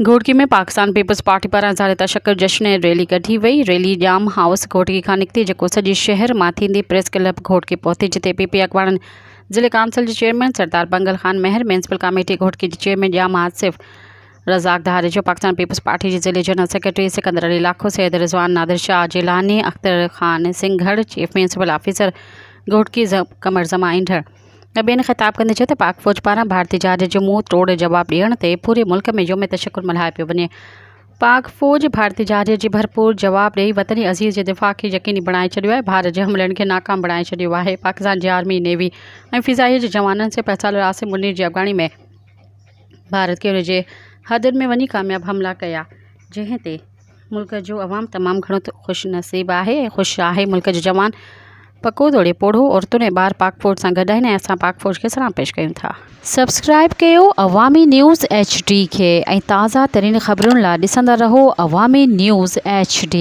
घोटकी में Pakistan Peoples party पारां ज़ाहिर तशक्कुर जश्न रैली कढी वई। रैली जाम हाउस घोटकी खां निकिती, जेको सॼे शहर मां थींदी प्रेस क्लब घोटकी पहुती, जिते पीपी अगवाणनि ज़िले काउंसिल जे chairman Sardar Bangal Khan Mahar, municipal committee Ghotki जे chairman Jam Asif Razzaq Dharejo, Pakistan Peoples Party जे ज़िले general secretary Sikandar Ali Lakho, Syed Rizwan Nadir Shah Jilani, Akhtar Khan Singhar, chief municipal officer Ghotki Qamar Zaman ईंदड़ ॿियनि ख़िताब कंदे चयो त पाक फ़ौज पारां भारतीय जहाज़ जो मुंहुं तोड़ जवाब ॾियण ते पूरे मुल्क में योम तशक्कुर मल्हायो पियो वञे। पाक फ़ौज भारतीय जहाज़ जी भरपूर जवाब ॾेई वतनी अज़ीज़ जे दिफ़ा खे यकीनी बणाए छॾियो आहे। भारत जे हमलनि खे नाकाम बणाए छॾियो आहे। पाकिस्तान जी आर्मी, नेवी ऐं फ़िज़ाई जे जवाननि से पैसाल आसिम मुनीर जी अफ़गानी में भारत खे उन जे हदुनि में वञी कामयाब हमला कया, जंहिं ते मुल्क जो अवाम तमामु घणो ख़ुशि नसीब आहे ऐं ख़ुशि आहे। मुल्क जो जवान पको तोड़े पोढ़ो औरतुनि ऐं ॿार पाक फ़ौज सां गॾु आहिनि ऐं असां पाक फ़ौज खे सलाम पेश कयूं था। सब्सक्राइब कयो अवामी न्यूज़ HD खे ऐं ताज़ा तरीन ख़बरुनि लाइ ॾिसंदा रहो अवामी न्यूज़ HD।